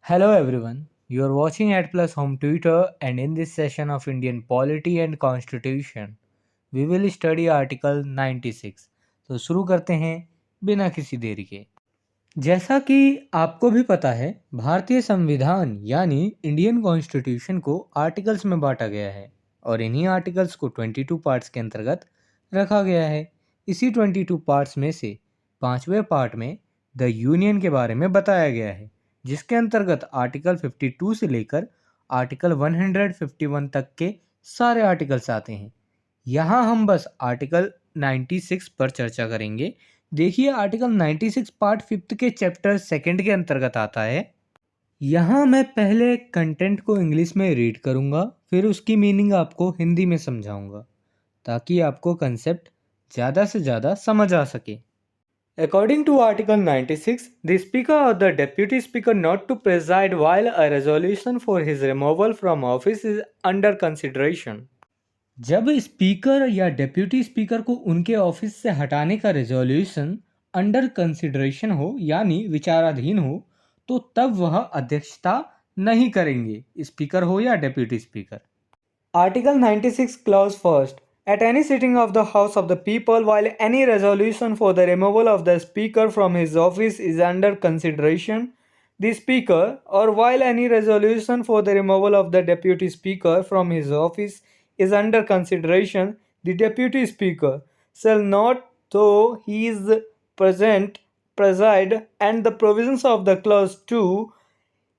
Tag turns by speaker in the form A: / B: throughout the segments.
A: Hello everyone, you are watching at Plus Home Tutor, and in this session of Indian Polity and Constitution, we will study Article 96. तो शुरू करते हैं बिना किसी देरी के। जैसा कि आपको भी पता है, भारतीय संविधान यानी इंडियन कॉन्स्टिट्यूशन को आर्टिकल्स में बांटा गया है और इन्हीं आर्टिकल्स को 22 पार्ट्स के अंतर्गत रखा गया है। इसी 22 पार्ट्स में से 5वें पार्ट में द यूनियन के बारे में बताया गया है, जिसके अंतर्गत आर्टिकल 52 से लेकर आर्टिकल 151 तक के सारे आर्टिकल्स आते हैं। यहाँ हम बस आर्टिकल 96 पर चर्चा करेंगे। देखिए, आर्टिकल 96 पार्ट 5 के चैप्टर 2 के अंतर्गत आता है। यहाँ मैं पहले कंटेंट को इंग्लिश में रीड करूँगा, फिर उसकी मीनिंग आपको हिंदी में समझाऊँगा ताकि आपको कंसेप्ट ज़्यादा से ज़्यादा समझ आ सके। According to Article 96, the Speaker or the Deputy Speaker not to preside while a resolution for his removal from office is under consideration. जब स्पीकर या डेप्यूटी स्पीकर को उनके ऑफिस से हटाने का रेजोल्यूशन अंडर कंसिडरेशन हो यानी विचाराधीन हो, तो तब वह अध्यक्षता नहीं करेंगे, स्पीकर हो या deputy speaker. Article 96 clause first, at any sitting of the House of the People, while any resolution for the removal of the Speaker from his office is under consideration, the Speaker, or while any resolution for the removal of the Deputy Speaker from his office is under consideration, the Deputy Speaker shall not, though he is present, preside, and the provisions of the clause 2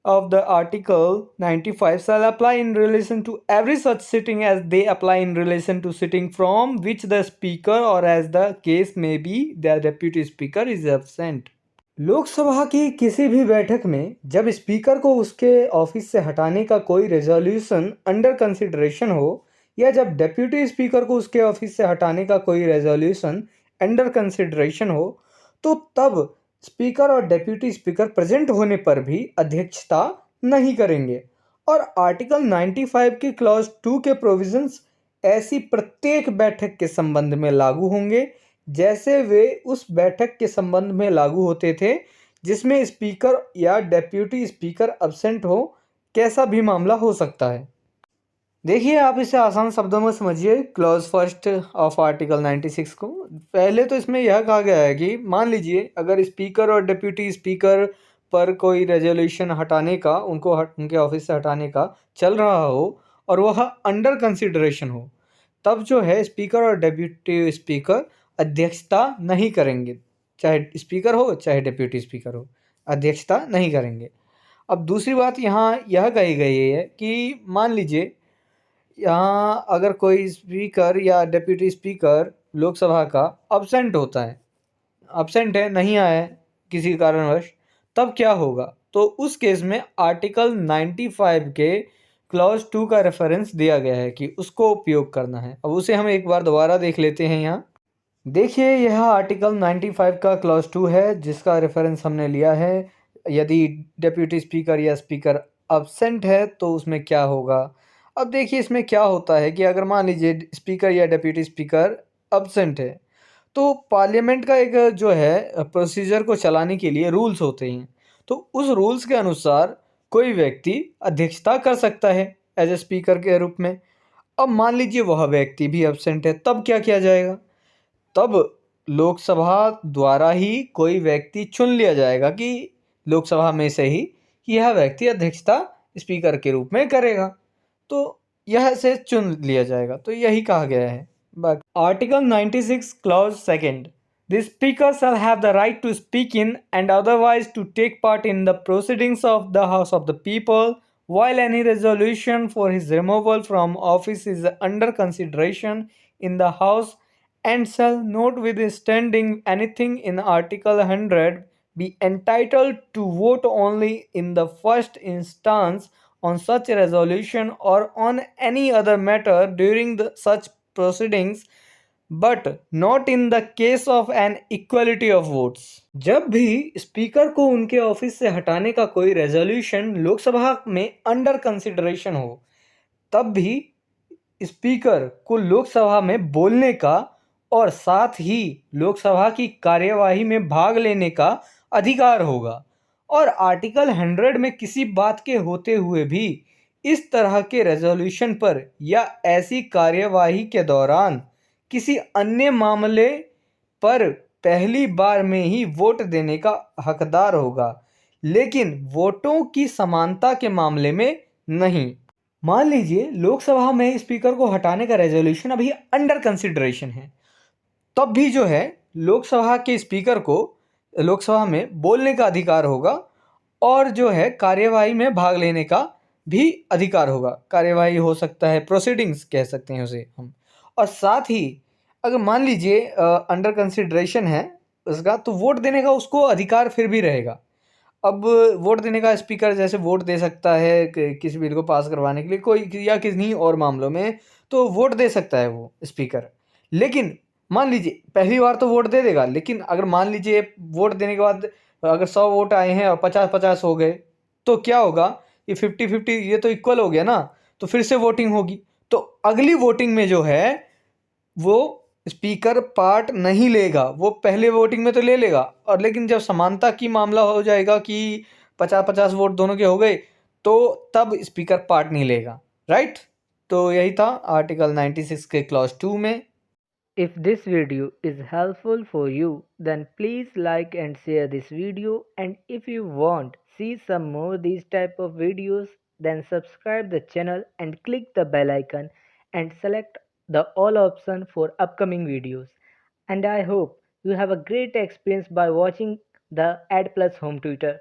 A: of the Article 95 shall apply in relation to every such sitting as they apply in relation to sitting from which the Speaker, or as the case may be, the Deputy Speaker is absent. Lok Sabha की किसी भी बैठक में जब speaker को उसके office से हटाने का कोई रेजोल्यूशन अंडर कंसिडरेशन हो, या जब डेप्यूटी स्पीकर को उसके ऑफिस से हटाने का कोई रेजोल्यूशन अंडर कंसिडरेशन हो, तो तब स्पीकर और डेप्यूटी स्पीकर प्रेजेंट होने पर भी अध्यक्षता नहीं करेंगे। और आर्टिकल 95 के क्लॉज 2 के प्रोविजंस ऐसी प्रत्येक बैठक के संबंध में लागू होंगे जैसे वे उस बैठक के संबंध में लागू होते थे जिसमें स्पीकर या डेप्यूटी स्पीकर एब्सेंट हो, कैसा भी मामला हो सकता है। देखिए, आप इसे आसान शब्दों में समझिए क्लॉज फर्स्ट ऑफ आर्टिकल 96 को। पहले तो इसमें यह कहा गया है कि मान लीजिए अगर स्पीकर और डिप्यूटी स्पीकर पर कोई रेजोल्यूशन हटाने का, उनके ऑफिस से हटाने का चल रहा हो और वह अंडर कंसिडरेशन हो, तब जो है स्पीकर और डिप्यूटी स्पीकर अध्यक्षता नहीं करेंगे, चाहे स्पीकर हो चाहे डिप्यूटी स्पीकर हो, अध्यक्षता नहीं करेंगे। अब दूसरी बात यहाँ यह कही गई है कि मान लीजिए यहाँ अगर कोई स्पीकर या डिप्यूटी स्पीकर लोकसभा का अब्सेंट होता है, अब्सेंट है, नहीं आया है किसी कारणवश, तब क्या होगा? तो उस केस में आर्टिकल 95 के क्लॉज 2 का रेफरेंस दिया गया है कि उसको उपयोग करना है। अब उसे हम एक बार दोबारा देख लेते हैं। यहाँ देखिए, यह आर्टिकल 95 का क्लॉज 2 है जिसका रेफरेंस हमने लिया है। यदि डिप्यूटी स्पीकर या स्पीकर अब्सेंट है तो उसमें क्या होगा? अब देखिए, इसमें क्या होता है कि अगर मान लीजिए स्पीकर या डिप्यूटी स्पीकर अब्सेंट है, तो पार्लियामेंट का एक जो है प्रोसीजर को चलाने के लिए रूल्स होते हैं। तो उस रूल्स के अनुसार कोई व्यक्ति अध्यक्षता कर सकता है एज ए स्पीकर के रूप में। अब मान लीजिए वह व्यक्ति भी अब्सेंट है, तब क्या किया जाएगा? तब लोकसभा द्वारा ही कोई व्यक्ति चुन लिया जाएगा कि लोकसभा में से ही कि यह व्यक्ति अध्यक्षता स्पीकर के रूप में करेगा, तो यह से चुन लिया जाएगा। तो यही कहा गया है। Article 96 clause second, the speaker shall have the right to speak in and otherwise to take part in the proceedings of the house of the people while any resolution for his removal from office is under consideration in the house, and shall, notwithstanding anything in Article 100, be entitled to vote only in the first instance on such resolution or on any other matter during such proceedings, but not in the case of an equality of votes. जब भी speaker को उनके office से हटाने का कोई resolution Lok Sabha में under consideration हो, तब भी स्पीकर को लोकसभा में बोलने का और साथ ही लोकसभा की कार्यवाही में भाग लेने का अधिकार होगा। और आर्टिकल 100 में किसी बात के होते हुए भी इस तरह के रेजोल्यूशन पर या ऐसी कार्यवाही के दौरान किसी अन्य मामले पर पहली बार में ही वोट देने का हकदार होगा, लेकिन वोटों की समानता के मामले में नहीं। मान लीजिए लोकसभा में स्पीकर को हटाने का रेजोल्यूशन अभी अंडर कंसिडरेशन है, तब भी जो है लोकसभा के स्पीकर को लोकसभा में बोलने का अधिकार होगा और जो है कार्यवाही में भाग लेने का भी अधिकार होगा। कार्यवाही हो सकता है, प्रोसीडिंग्स कह सकते हैं उसे हम। और साथ ही अगर मान लीजिए अंडर कंसिडरेशन है उसका, तो वोट देने का उसको अधिकार फिर भी रहेगा। अब वोट देने का स्पीकर जैसे वोट दे सकता है किसी बिल को पास करवाने के लिए कोई या किन्हीं और मामलों में, तो वोट दे सकता है वो स्पीकर। लेकिन मान लीजिए पहली बार तो वोट दे देगा, लेकिन अगर मान लीजिए वोट देने के बाद अगर 100 वोट आए हैं और 50-50 हो गए, तो क्या होगा, ये 50-50 ये तो इक्वल हो गया ना, तो फिर से वोटिंग होगी। तो अगली वोटिंग में जो है वो स्पीकर पार्ट नहीं लेगा, वो पहले वोटिंग में तो ले लेगा, और लेकिन जब समानता की मामला हो जाएगा कि 50-50 वोट दोनों के हो गए, तो तब स्पीकर पार्ट नहीं लेगा। राइट? तो यही था आर्टिकल 96 के क्लॉज 2 में।
B: If this video is helpful for you, then please like and share this video, and if you want see some more these type of videos, then subscribe the channel and click the bell icon and select the all option for upcoming videos. And I hope you have a great experience by watching the Ad Plus Home Tutor.